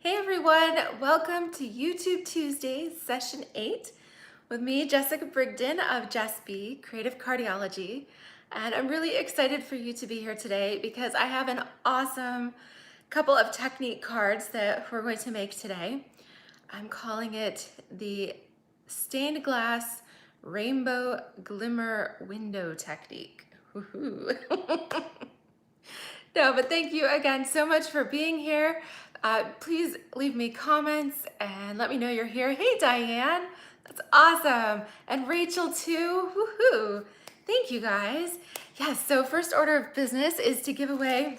Hey everyone, welcome to YouTube Tuesdays, session 8 with me, Jessica Brigden of Jess B, Creative Cardiology. And I'm really excited for you to be here today because I have an awesome couple of technique cards that we're going to make today. I'm calling it the Stained Glass Rainbow Glimmer Window Technique. Woohoo. No, but thank you again so much for being here. Please leave me comments and let me know you're here. Hey, Diane, that's awesome. And Rachel too, woohoo. Thank you guys. Yes, so first order of business is to give away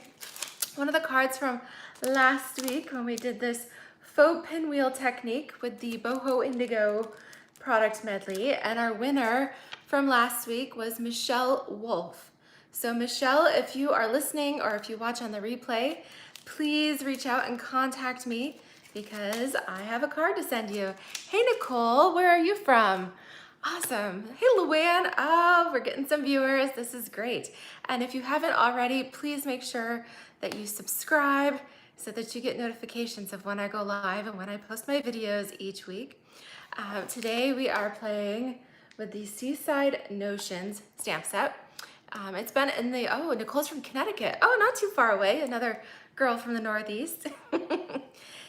one of the cards from last week when we did this faux pinwheel technique with the Boho Indigo product medley. And our winner from last week was Michelle Wolf. So Michelle, if you are listening or if you watch on the replay, please reach out and contact me because I have a card to send you. Hey Nicole, where are you from? Awesome. Hey Luann, oh, we're getting some viewers. This is great. And if you haven't already, please make sure that you subscribe so that you get notifications of when I go live and when I post my videos each week. Today we are playing with the Seaside Notions stamp set. It's been in the, oh, Nicole's from Connecticut. Oh, not too far away, another girl from the Northeast.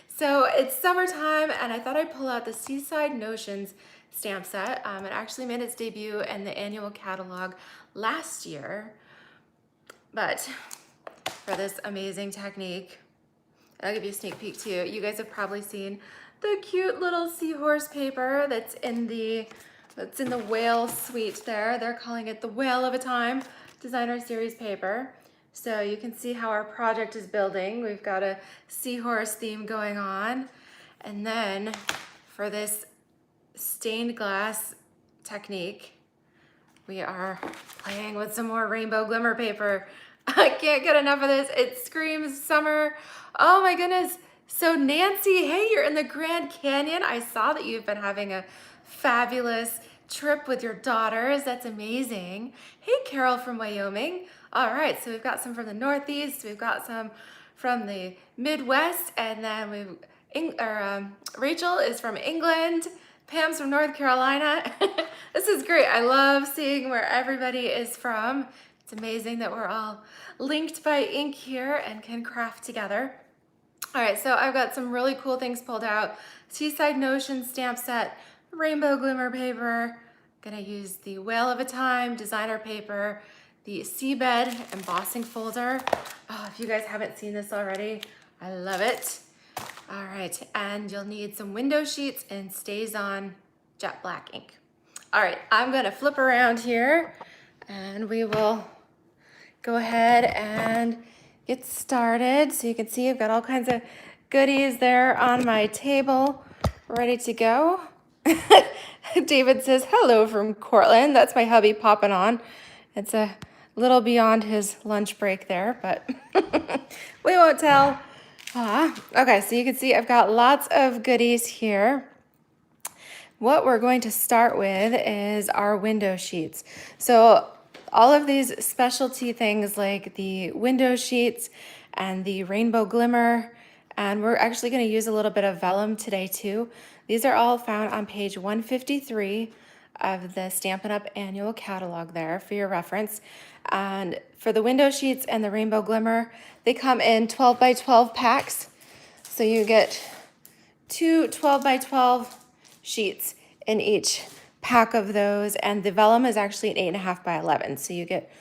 So it's summertime and I thought I'd pull out the Seaside Notions stamp set. It actually made its debut in the annual catalog last year. But for this amazing technique, I'll give you a sneak peek too. You guys have probably seen the cute little seahorse paper that's in the whale suite there. They're calling it the Whale of a Time designer series paper. So you can see how our project is building. We've got a seahorse theme going on. And then for this stained glass technique, we are playing with some more rainbow glimmer paper. I can't get enough of this. It screams summer. Oh my goodness. So Nancy, hey, you're in the Grand Canyon. I saw that you've been having a fabulous trip with your daughters. That's amazing. Hey, Carol from Wyoming. All right, so we've got some from the Northeast. We've got some from the Midwest, and then Rachel is from England. Pam's from North Carolina. This is great. I love seeing where everybody is from. It's amazing that we're all linked by ink here and can craft together. All right, so I've got some really cool things pulled out. Seaside Notion stamp set, rainbow glimmer paper. Gonna use the Whale of a Time designer paper, the Seabed embossing folder. Oh, if you guys haven't seen this already, I love it. All right, and you'll need some window sheets and StazOn jet black ink. All right, I'm gonna flip around here and we will go ahead and get started. So you can see I've got all kinds of goodies there on my table, ready to go. David says, hello from Cortland. That's my hubby popping on. It's a little beyond his lunch break there, but we won't tell. Okay, so you can see I've got lots of goodies here. What we're going to start with is our window sheets. So all of these specialty things like the window sheets and the rainbow glimmer, and we're actually going to use a little bit of vellum today too. These are all found on page 153 of the Stampin' Up! Annual catalog there for your reference. And for the window sheets and the rainbow glimmer, they come in 12 by 12 packs. So you get two 12 by 12 sheets in each pack of those, and the vellum is actually an 8.5 by 11, so you get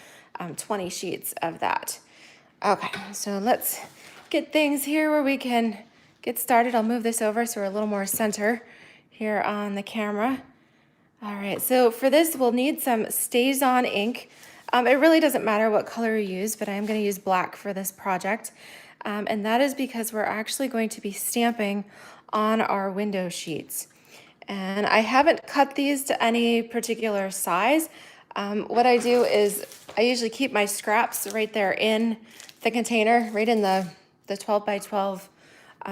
20 sheets of that. Okay, so let's get things here where we can get started. I'll move this over so we're a little more center here on the camera. All right, so for this we'll need some StazOn ink. It really doesn't matter what color you use, but I am going to use black for this project. And that is because we're actually going to be stamping on our window sheets. And I haven't cut these to any particular size. What I do is I usually keep my scraps right there in the container, right in the 12 by 12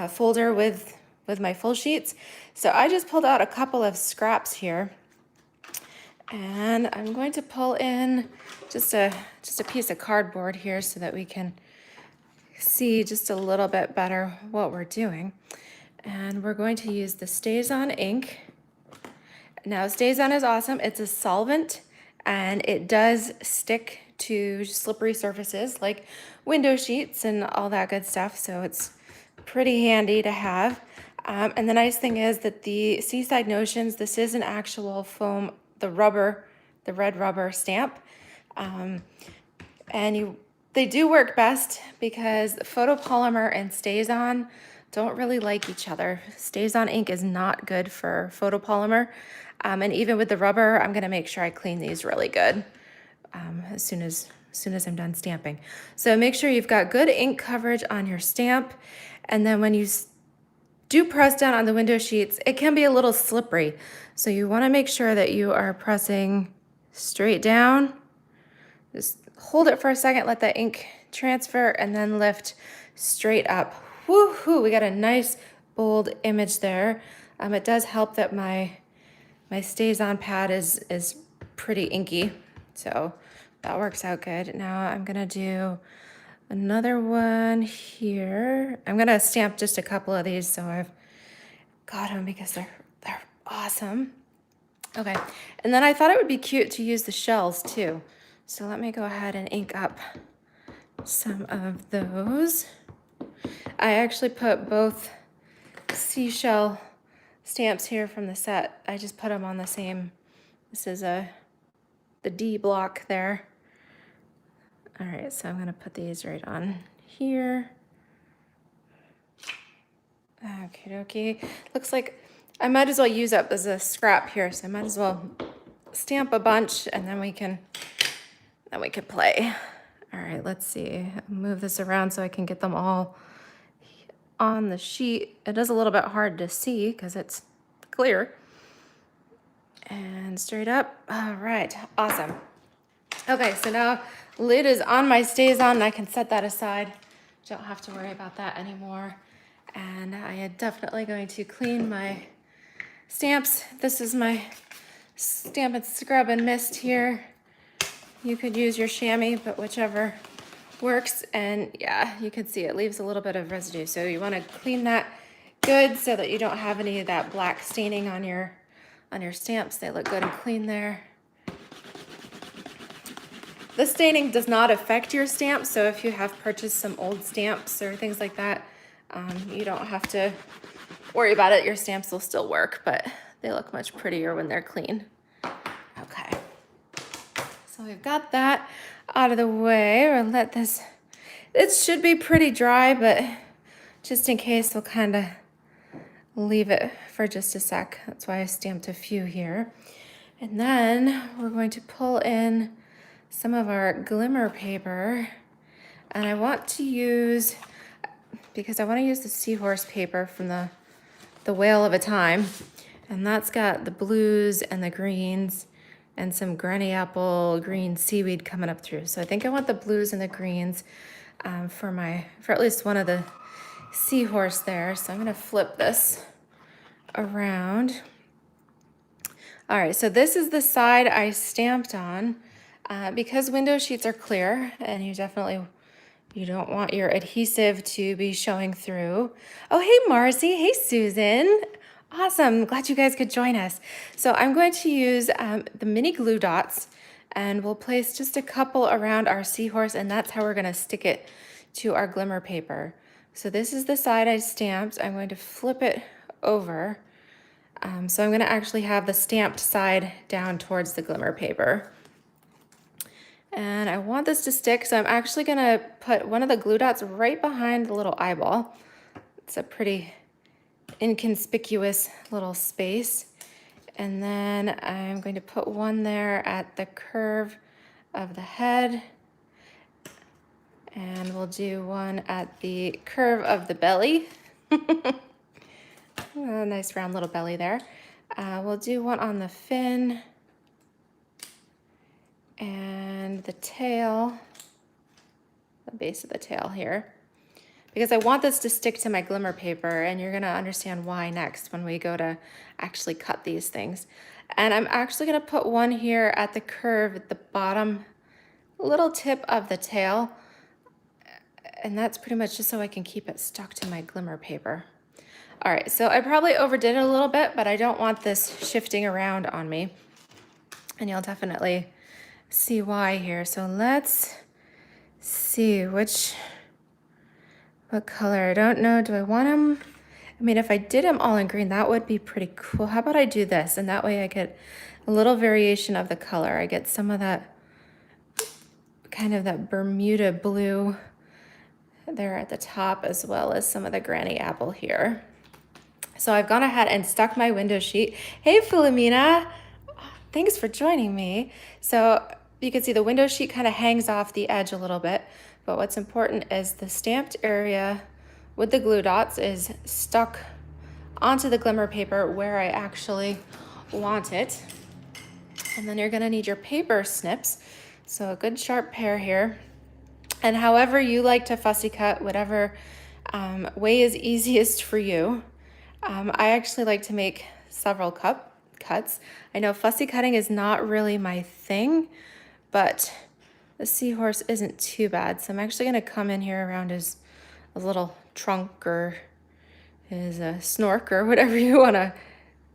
folder with my full sheets. So I just pulled out a couple of scraps here. And I'm going to pull in just a piece of cardboard here so that we can see just a little bit better what we're doing. And we're going to use the StazOn ink. Now, StazOn is awesome. It's a solvent and it does stick to slippery surfaces like window sheets and all that good stuff. So it's pretty handy to have. And the nice thing is that the Seaside Notions, this is an actual foam, the red rubber stamp. They do work best because photopolymer and StazOn don't really like each other. StazOn ink is not good for photopolymer. And even with the rubber, I'm gonna make sure I clean these really good as soon as I'm done stamping. So make sure you've got good ink coverage on your stamp. And then when you do press down on the window sheets, it can be a little slippery. So you wanna make sure that you are pressing straight down. Just hold it for a second, let that ink transfer, and then lift straight up. Woohoo, we got a nice bold image there. It does help that my StazOn pad is pretty inky, so that works out good. Now I'm gonna do another one here. I'm gonna stamp just a couple of these so I've got them because they're awesome. Okay, and then I thought it would be cute to use the shells too. So let me go ahead and ink up some of those. I actually put both Seashell stamps here from the set. I just put them on the same, this is the D block there. All right, so I'm gonna put these right on here. Okie dokie. Looks like I might as well use up as a scrap here, so I might as well stamp a bunch and then we can play. All right, let's see. Move this around so I can get them all on the sheet. It is a little bit hard to see because it's clear. And straight up. All right, awesome. Okay, so now lid is on my StazOn and I can set that aside. Don't have to worry about that anymore. And I am definitely going to clean my stamps. This is my Stamp and Scrub and Mist here. You could use your chamois, but whichever works. And yeah, you can see it leaves a little bit of residue. So you want to clean that good so that you don't have any of that black staining on your stamps. They look good and clean there. The staining does not affect your stamp, so if you have purchased some old stamps or things like that, you don't have to worry about it. Your stamps will still work, but they look much prettier when they're clean. Okay. So we've got that out of the way. We'll let this, it should be pretty dry, but just in case, we'll kind of leave it for just a sec. That's why I stamped a few here. And then we're going to pull in some of our Glimmer paper. And I want to use, because I want to use the seahorse paper from the Whale of a Time. And that's got the blues and the greens and some granny apple green seaweed coming up through. So I think I want the blues and the greens for at least one of the seahorse there. So I'm gonna flip this around. All right, so this is the side I stamped on. Because window sheets are clear and you don't want your adhesive to be showing through. Oh, hey Marcy, hey Susan. Awesome, glad you guys could join us. So I'm going to use the mini glue dots and we'll place just a couple around our seahorse and that's how we're gonna stick it to our Glimmer paper. So this is the side I stamped. I'm going to flip it over. So I'm gonna actually have the stamped side down towards the Glimmer paper. And I want this to stick, so I'm actually gonna put one of the glue dots right behind the little eyeball. It's a pretty inconspicuous little space. And then I'm going to put one there at the curve of the head. And we'll do one at the curve of the belly. A nice round little belly there. We'll do one on the fin. And the tail, the base of the tail here, because I want this to stick to my Glimmer paper and you're gonna understand why next when we go to actually cut these things. And I'm actually gonna put one here at the curve at the bottom little tip of the tail. And that's pretty much just so I can keep it stuck to my Glimmer paper. All right, so I probably overdid it a little bit, but I don't want this shifting around on me. And you'll definitely see why here. So let's see what color. I don't know, do I want them? I mean, if I did them all in green, that would be pretty cool. How about I do this? And that way I get a little variation of the color. I get some of that, kind of that Bermuda blue there at the top, as well as some of the granny apple here. So I've gone ahead and stuck my window sheet. Hey, Philomena, thanks for joining me. So you can see the window sheet kind of hangs off the edge a little bit, but what's important is the stamped area with the glue dots is stuck onto the Glimmer paper where I actually want it. And then you're gonna need your paper snips. So a good sharp pair here. And however you like to fussy cut, whatever way is easiest for you. I actually like to make several cuts. I know fussy cutting is not really my thing, but the seahorse isn't too bad. So I'm actually gonna come in here around his little trunk or his snork or whatever you wanna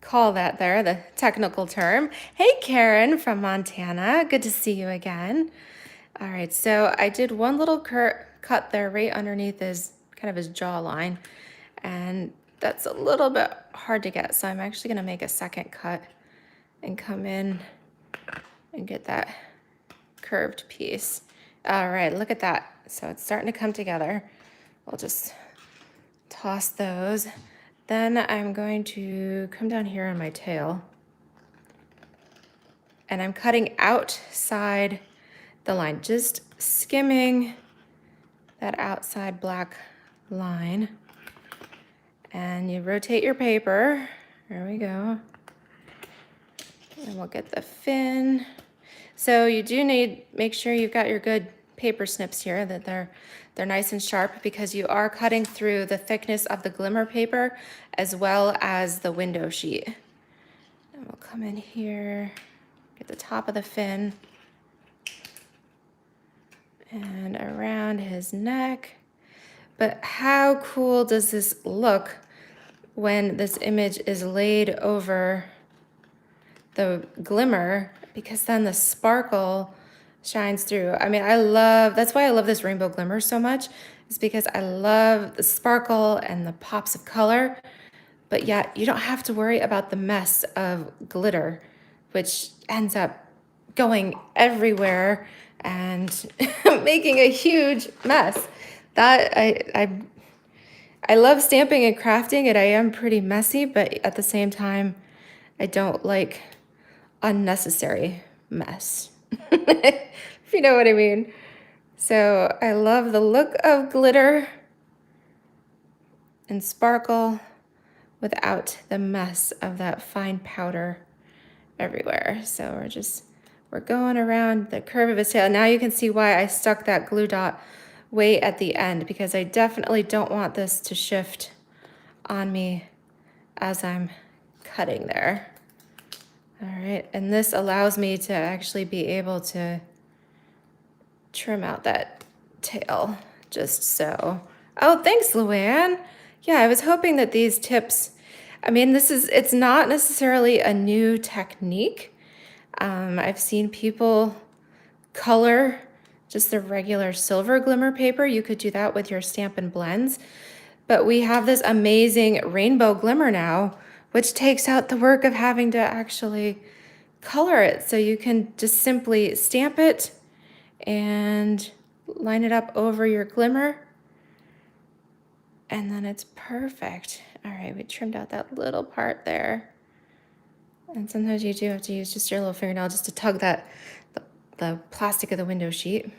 call that there, the technical term. Hey, Karen from Montana, good to see you again. All right, so I did one little cut there right underneath his, kind of his jawline, and that's a little bit hard to get. So I'm actually gonna make a second cut and come in and get that curved piece. All right, look at that. So it's starting to come together. We'll just toss those. Then I'm going to come down here on my tail, and I'm cutting outside the line, just skimming that outside black line. And you rotate your paper. There we go. And we'll get the fin. So you do need, make sure you've got your good paper snips here, that they're nice and sharp, because you are cutting through the thickness of the Glimmer paper as well as the window sheet. And we'll come in here, get the top of the fin and around his neck. But how cool does this look when this image is laid over the Glimmer, because then the sparkle shines through. I mean, that's why I love this rainbow Glimmer so much, is because I love the sparkle and the pops of color, but yet you don't have to worry about the mess of glitter, which ends up going everywhere and making a huge mess. That I love stamping and crafting, and I am pretty messy, but at the same time, I don't like unnecessary mess, if you know what I mean. So I love the look of glitter and sparkle without the mess of that fine powder everywhere. So we're going around the curve of his tail. Now you can see why I stuck that glue dot way at the end, because I definitely don't want this to shift on me as I'm cutting there. All right, and this allows me to actually be able to trim out that tail just so. Oh, thanks, Luann. Yeah, I was hoping that these tips, I mean, it's not necessarily a new technique. I've seen people color just the regular silver Glimmer paper. You could do that with your Stampin' Blends. But we have this amazing rainbow Glimmer now, which takes out the work of having to actually color it. So you can just simply stamp it and line it up over your Glimmer, and then it's perfect. All right, we trimmed out that little part there. And sometimes you do have to use just your little fingernail just to tug the plastic of the window sheet.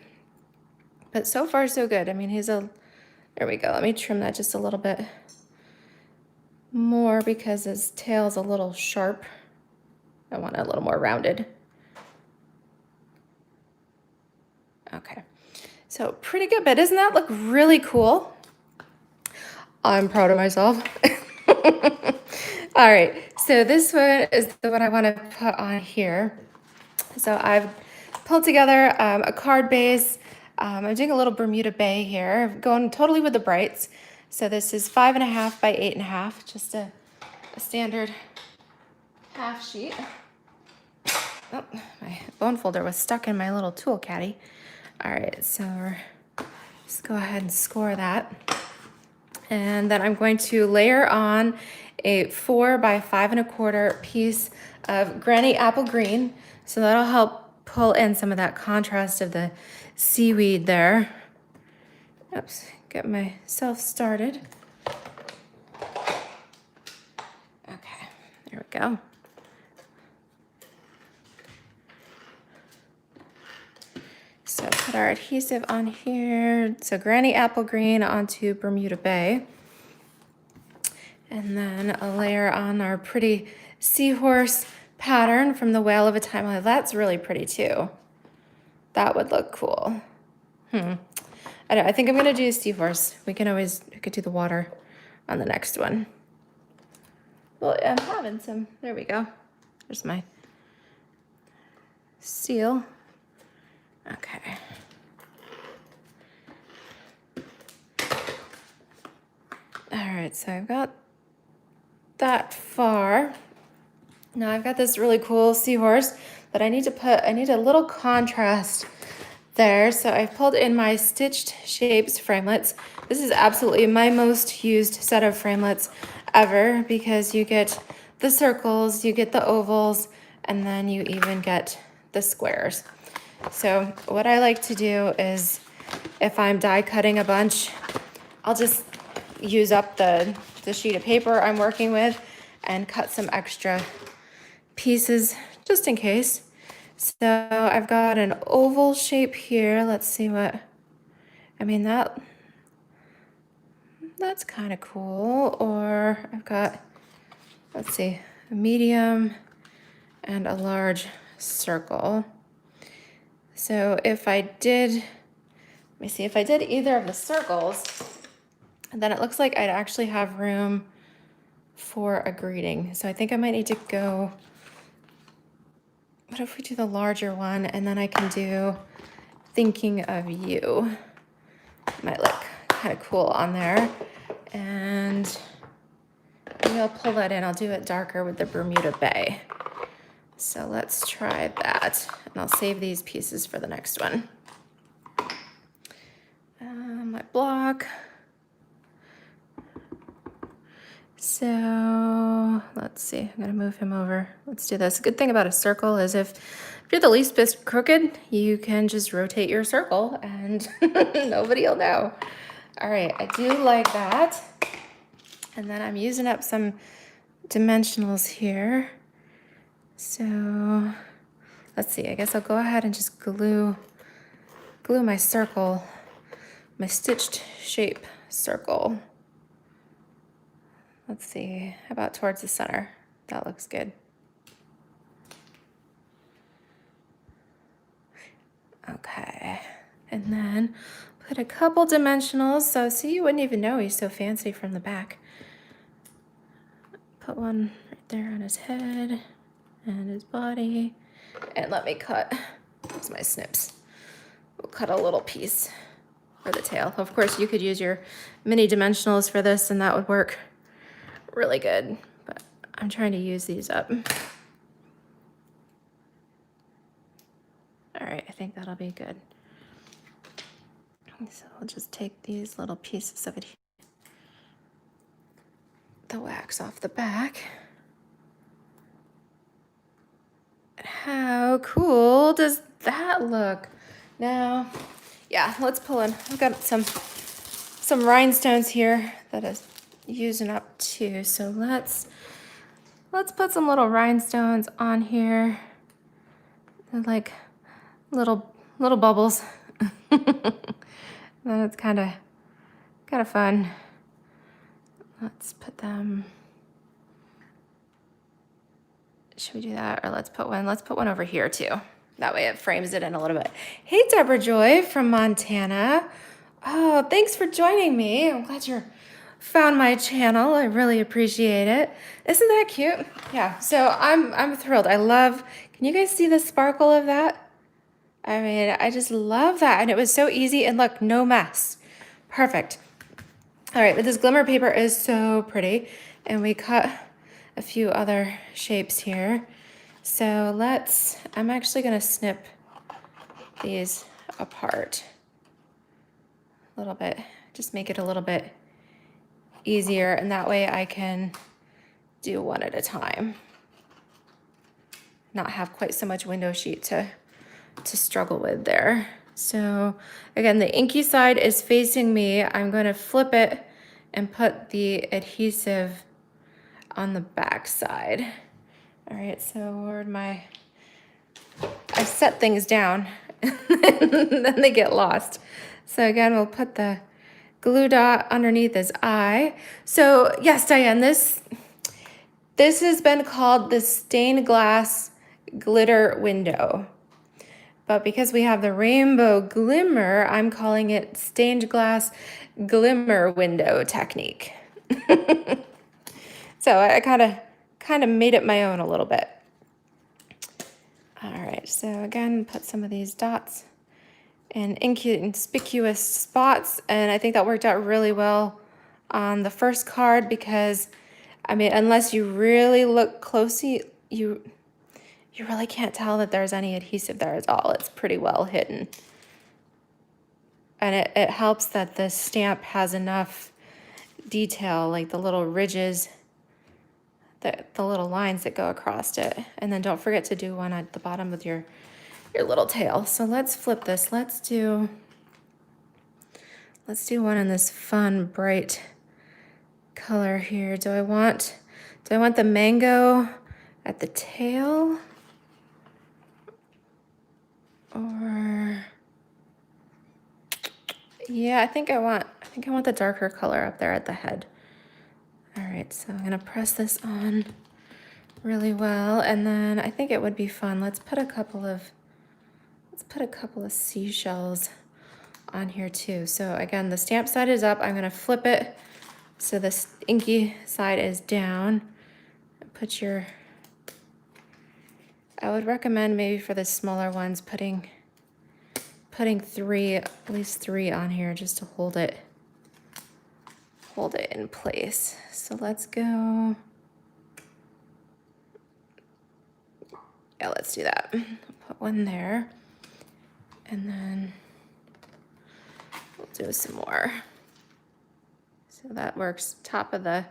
But so far, so good. I mean, there we go. Let me trim that just a little bit more because his tail's a little sharp. I want it a little more rounded. Okay, so pretty good, but doesn't that look really cool? I'm proud of myself. All right, so this one is the one I want to put on here. So I've pulled together a card base. I'm doing a little Bermuda Bay here, going totally with the brights. So this is 5.5 by 8.5, just a standard half sheet. Oh, my bone folder was stuck in my little tool caddy. All right, so let's go ahead and score that. And then I'm going to layer on a 4 by 5.25 piece of Granny Apple Green. So that'll help pull in some of that contrast of the seaweed there. Oops, get myself started. Okay, there we go. So put our adhesive on here. So Granny Apple Green onto Bermuda Bay. And then a layer on our pretty seahorse pattern from the Whale of a Time. Well, that's really pretty too. That would look cool. I think I'm gonna do a seahorse. We could do the water on the next one. Well, I'm having some, there we go. There's my seal. Okay. All right, so I've got that far. Now I've got this really cool seahorse that I need a little contrast there. So I've pulled in my Stitched Shapes framelits. This is absolutely my most used set of framelits ever because you get the circles, you get the ovals, and then you even get the squares. So what I like to do is if I'm die cutting a bunch, I'll just use up the sheet of paper I'm working with and cut some extra pieces just in case. So I've got an oval shape here. Let's see what, I mean, that's kind of cool. Or I've got, let's see, a medium and a large circle. So if I did, let me see, if I did either of the circles, then it looks like I'd actually have room for a greeting. So I think I might need to go, what if we do the larger one and then I can do Thinking of You. Might look kind of cool on there. And maybe I'll pull that in. I'll do it darker with the Bermuda Bay. So let's try that. And I'll save these pieces for the next one. My block. So let's see, I'm gonna move him over. Let's do this. A good thing about a circle is if you're the least bit crooked, you can just rotate your circle and nobody will know. All right, I do like that. And then I'm using up some dimensionals here. So let's see, I guess I'll go ahead and just glue my circle, my stitched shape circle. Let's see, how about towards the center? That looks good. Okay, and then put a couple dimensionals. So see, you wouldn't even know he's so fancy from the back. Put one right there on his head and his body. And let me cut, here's my snips. We'll cut a little piece for the tail. Of course, you could use your mini dimensionals for this and that would work really good, but I'm trying to use these up. All right, I think that'll be good. So I'll just take these little pieces of it, the wax off the back. How cool does that look? Now, yeah, let's pull in. I've got some rhinestones here that is using up too. So let's put some little rhinestones on here. They're like little bubbles. Then it's kind of fun. Let's put them. Should we do that, or let's put one over here too. That way it frames it in a little bit. Hey, Deborah Joy from Montana. Oh, thanks for joining me. I'm glad you found my channel. I really appreciate it. Isn't that cute? Yeah, so I'm thrilled. I love, can you guys see the sparkle of that? I mean, I just love that. And it was so easy, and look, no mess. Perfect. All right, but this glimmer paper is so pretty. And we cut a few other shapes here. So I'm actually gonna snip these apart a little bit, just make it a little bit easier, and that way I can do one at a time. Not have quite so much window sheet to struggle with there. So again, the inky side is facing me. I'm going to flip it and put the adhesive on the back side. All right, so where'd I set things down and then they get lost. So again, we'll put the glue dot underneath his eye. So yes, Diane, this has been called the stained glass glitter window. But because we have the rainbow glimmer, I'm calling it stained glass glimmer window technique. So I kind of made it my own a little bit. All right, so again, put some of these dots in inconspicuous spots, and I think that worked out really well on the first card because, I mean, unless you really look closely, you really can't tell that there's any adhesive there at all. It's pretty well hidden. And it helps that the stamp has enough detail, like the little ridges, the little lines that go across it. And then don't forget to do one at the bottom with your little tail. So let's flip this. Let's do one in this fun, bright color here. Do I want the mango at the tail? Or yeah, I think I want the darker color up there at the head. All right, so I'm gonna press this on really well, and then I think it would be fun. Let's put a couple of seashells on here too. So again, the stamp side is up. I'm gonna flip it so this inky side is down. I would recommend maybe for the smaller ones putting at least three on here just to hold it in place. So let's go. Yeah, let's do that. Put one there, and then we'll do some more. So that works. Top of the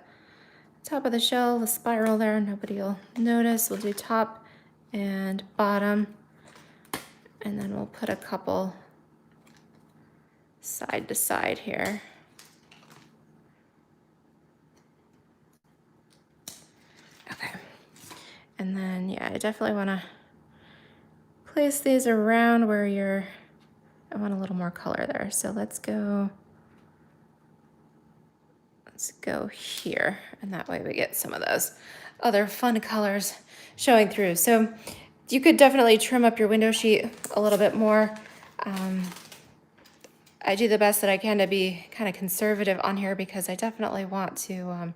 shell, the spiral there, nobody will notice. We'll do top and bottom, and then we'll put a couple side to side here. Okay, and then yeah, I definitely want to place these around where I want a little more color there. So let's go here, and that way we get some of those other fun colors showing through. So you could definitely trim up your window sheet a little bit more. I do the best that I can to be kind of conservative on here because I definitely want to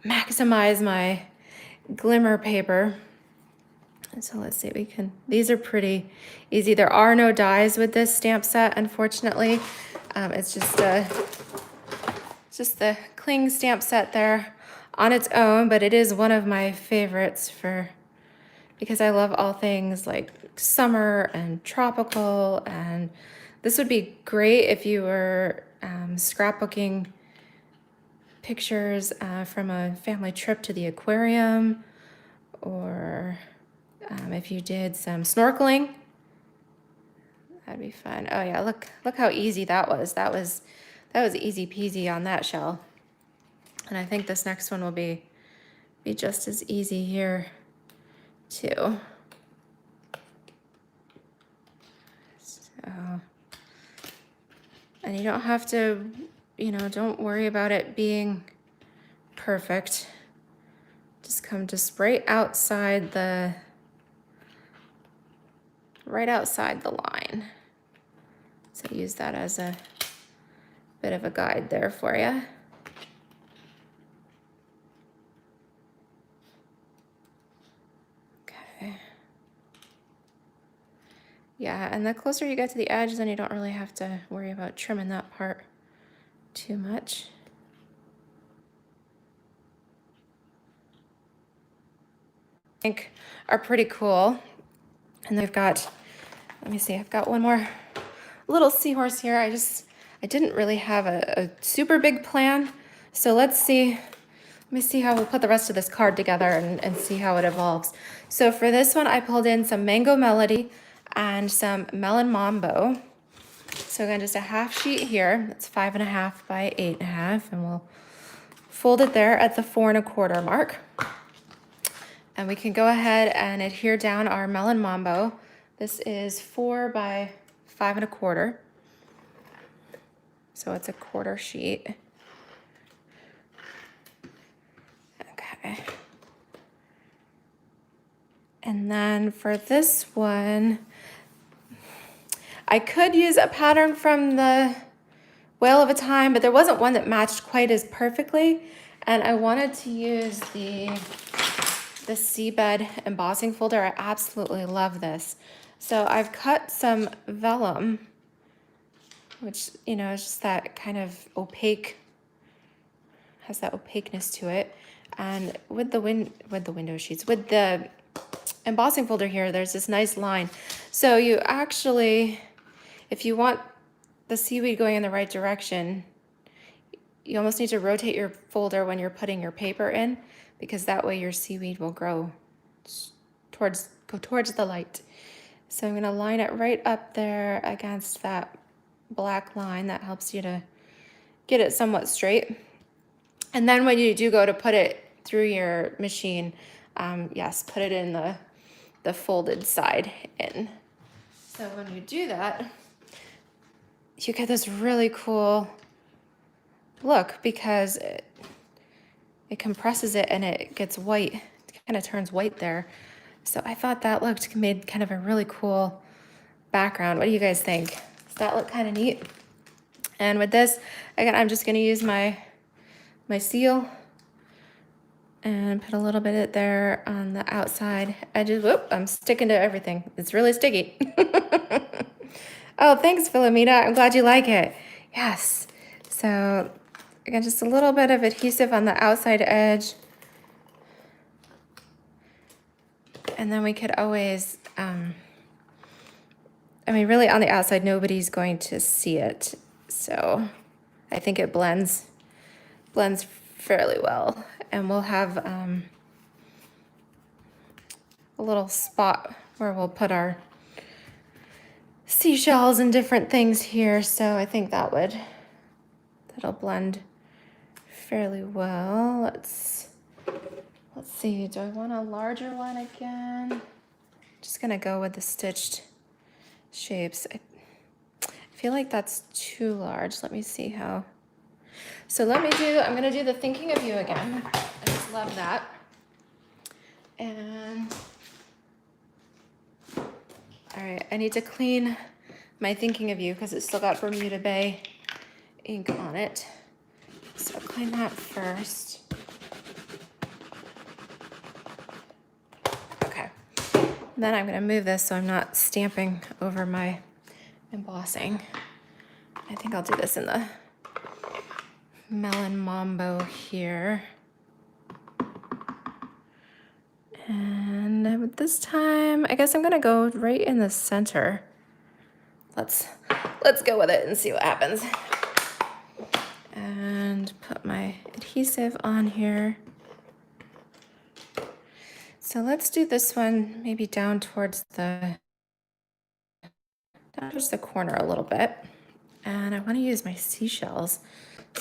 maximize my glimmer paper. And so let's see, these are pretty easy. There are no dies with this stamp set, unfortunately. It's just the cling stamp set there on its own, but it is one of my favorites because I love all things like summer and tropical, and this would be great if you were scrapbooking pictures from a family trip to the aquarium, or if you did some snorkeling. That'd be fun. Oh yeah, look how easy that was. That was easy peasy on that shell. And I think this next one will be just as easy here too. So, and you don't have to, don't worry about it being perfect. Just come right outside the line. So use that as a bit of a guide there for you. Okay. Yeah, and the closer you get to the edge, then you don't really have to worry about trimming that part too much. I think are pretty cool. And I've got, let me see, I've got one more little seahorse here. I didn't really have a super big plan. So let's see, let me see how we'll put the rest of this card together and see how it evolves. So for this one, I pulled in some Mango Melody and some Melon Mambo. So again, just a half sheet here. That's 5.5 by 8.5, and we'll fold it there at the 4 1/4 mark. And we can go ahead and adhere down our Melon Mambo. This is 4 by 5 1/4. So it's a 1/4 sheet. Okay. And then for this one, I could use a pattern from the Whale of a Time, but there wasn't one that matched quite as perfectly. And I wanted to use the Seabed embossing folder. I absolutely love this. So I've cut some vellum, which, you know, is just that kind of opaque, has that opaqueness to it. And with the window sheets, with the embossing folder here, there's this nice line. So you actually, if you want the seaweed going in the right direction, you almost need to rotate your folder when you're putting your paper in, because that way your seaweed will go towards the light. So I'm gonna line it right up there against that black line. That helps you to get it somewhat straight. And then when you do go to put it through your machine, yes, put it in the folded side in. So when you do that, you get this really cool look, because it compresses it and it gets white. It kind of turns white there. So I thought that made kind of a really cool background. What do you guys think? Does that look kind of neat? And with this, again, I'm just gonna use my seal and put a little bit there on the outside edges. Whoop, I'm sticking to everything. It's really sticky. Oh, thanks, Philomena. I'm glad you like it. Yes. So again, just a little bit of adhesive on the outside edge. And then we could always, I mean, really on the outside, nobody's going to see it. So I think it blends fairly well. And we'll have a little spot where we'll put our seashells and different things here. So I think that'll blend fairly well. Let's see, do I want a larger one again? Just gonna go with the stitched shapes. I feel like that's too large. Let me see how. So I'm gonna do the Thinking of You again. I just love that. And, all right, I need to clean my Thinking of You because it's still got Bermuda Bay ink on it. So I'll clean that first. Okay. Then I'm gonna move this so I'm not stamping over my embossing. I think I'll do this in the Melon Mambo here. And this time, I guess I'm gonna go right in the center. Let's go with it and see what happens. And put my adhesive on here. So let's do this one maybe down towards the corner a little bit. And I want to use my seashells.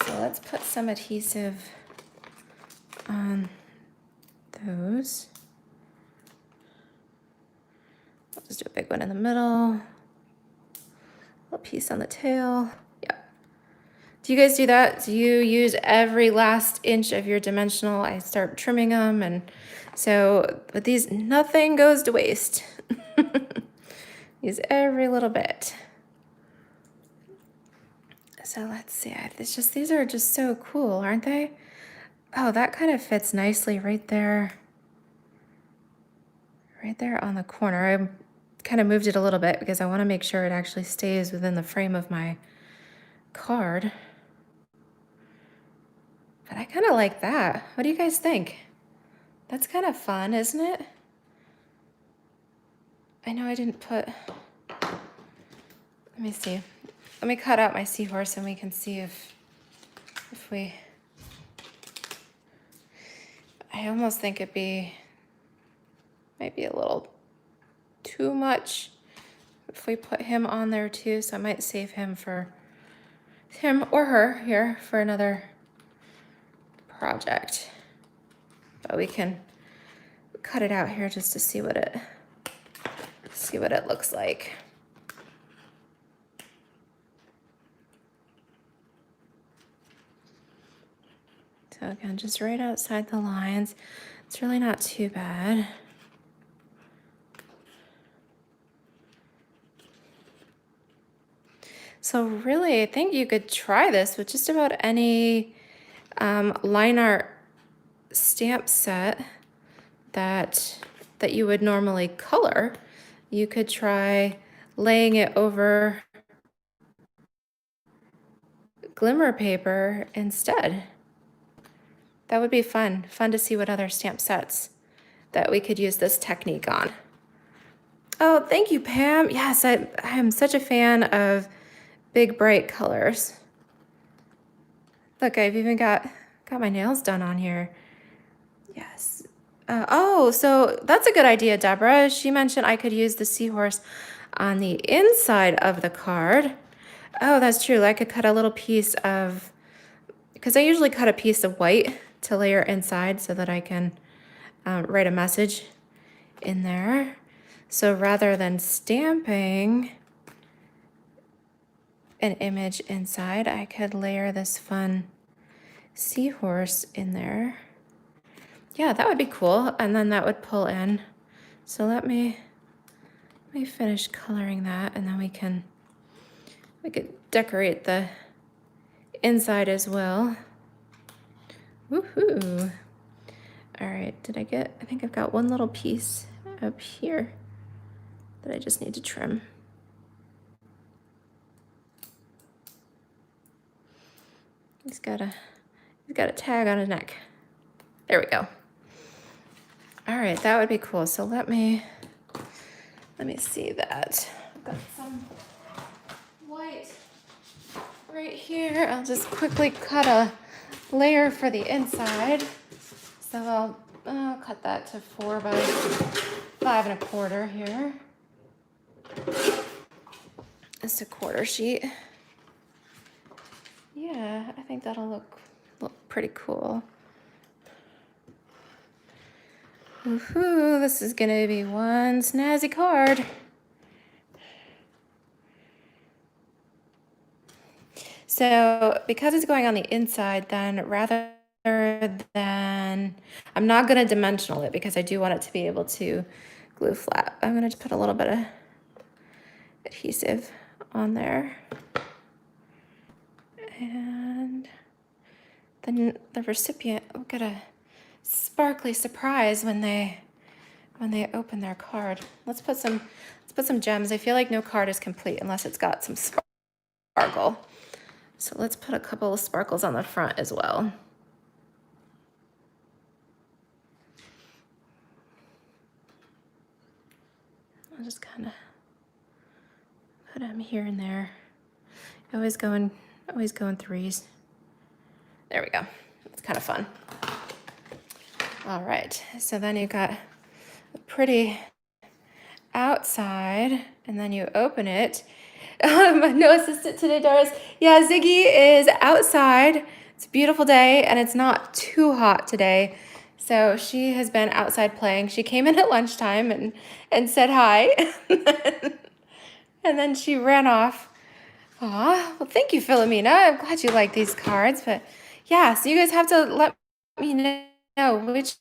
So let's put some adhesive on those. I'll just do a big one in the middle. A little piece on the tail. Yep. Do you guys do that? Do you use every last inch of your dimensional? I start trimming them, and so with these, nothing goes to waste. Use every little bit. So let's see, these are just so cool, aren't they? Oh, that kind of fits nicely right there on the corner. kind of moved it a little bit because I want to make sure it actually stays within the frame of my card. But I kind of like that. What do you guys think? That's kind of fun, isn't it? I know I didn't put, let me see. Let me cut out my seahorse and we can see if we, I almost think it'd be, might be a little too much if we put him on there too, so I might save him for him or her here for another project. But we can cut it out here just to see what it looks like. So again, just right outside the lines. It's really not too bad. So really, I think you could try this with just about any line art stamp set that you would normally color. You could try laying it over glimmer paper instead. That would be fun to see what other stamp sets that we could use this technique on. Oh, thank you, Pam. Yes, I am such a fan of big, bright colors. Look, I've even got my nails done on here. Yes. Oh, so that's a good idea, Deborah. She mentioned I could use the seahorse on the inside of the card. Oh, that's true. I could cut a little piece of, because I usually cut a piece of white to layer inside so that I can write a message in there. So rather than stamping an image inside, I could layer this fun seahorse in there. Yeah, that would be cool. And then that would pull in. So let me finish coloring that, and then we could decorate the inside as well. Woohoo. All right, I think I've got one little piece up here that I just need to trim. He's got a tag on his neck. There we go. All right, that would be cool. So let me see that. I've got some white right here. I'll just quickly cut a layer for the inside. So I'll cut that to 4 by 5 1/4 here. It's a quarter sheet. Yeah, I think that'll look pretty cool. Woohoo, this is gonna be one snazzy card. So because it's going on the inside, then rather than, I'm not gonna dimensional it because I do want it to be able to glue flat. I'm gonna just put a little bit of adhesive on there. And then the recipient will get a sparkly surprise when they open their card. Let's put some gems. I feel like no card is complete unless it's got some sparkle. So let's put a couple of sparkles on the front as well. I'll just kind of put them here and there. Always go in threes. There we go. It's kind of fun. All right, so then you've got a pretty outside, and then you open it. No assistant today, Doris. Yeah, Ziggy is outside. It's a beautiful day, and it's not too hot today. So she has been outside playing. She came in at lunchtime and said hi, and then she ran off. Aw, well, thank you, Philomena. I'm glad you like these cards, but yeah, so you guys have to let me know which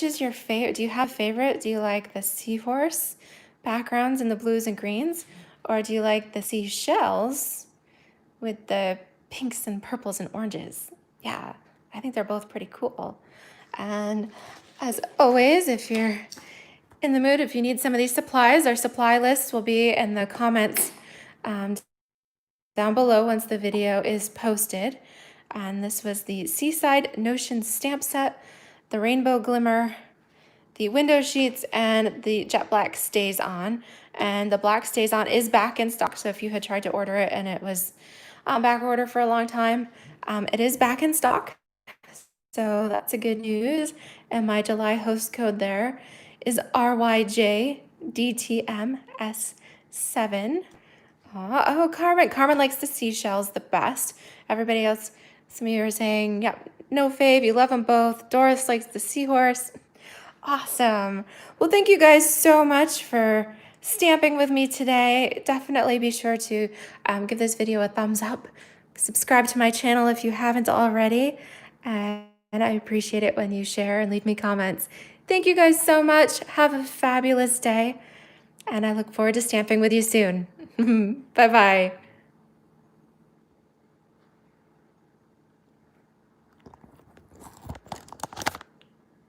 is your favorite. Do you have a favorite? Do you like the seahorse backgrounds in the blues and greens, or do you like the seashells with the pinks and purples and oranges? Yeah, I think they're both pretty cool. And as always, if you're in the mood, if you need some of these supplies, our supply list will be in the comments down below once the video is posted. And this was the Seaside Notion stamp set, the Rainbow Glimmer, the window sheets, and the jet black stays on. And the black stays on is back in stock. So if you had tried to order it and it was back order for a long time, it is back in stock. So that's a good news. And my July host code there is RYJDTMS7. Oh, Carmen. Carmen likes the seashells the best. Everybody else, some of you are saying, yep, no fave, you love them both. Doris likes the seahorse. Awesome. Well, thank you guys so much for stamping with me today. Definitely be sure to give this video a thumbs up. Subscribe to my channel if you haven't already. And I appreciate it when you share and leave me comments. Thank you guys so much. Have a fabulous day. And I look forward to stamping with you soon. Bye-bye.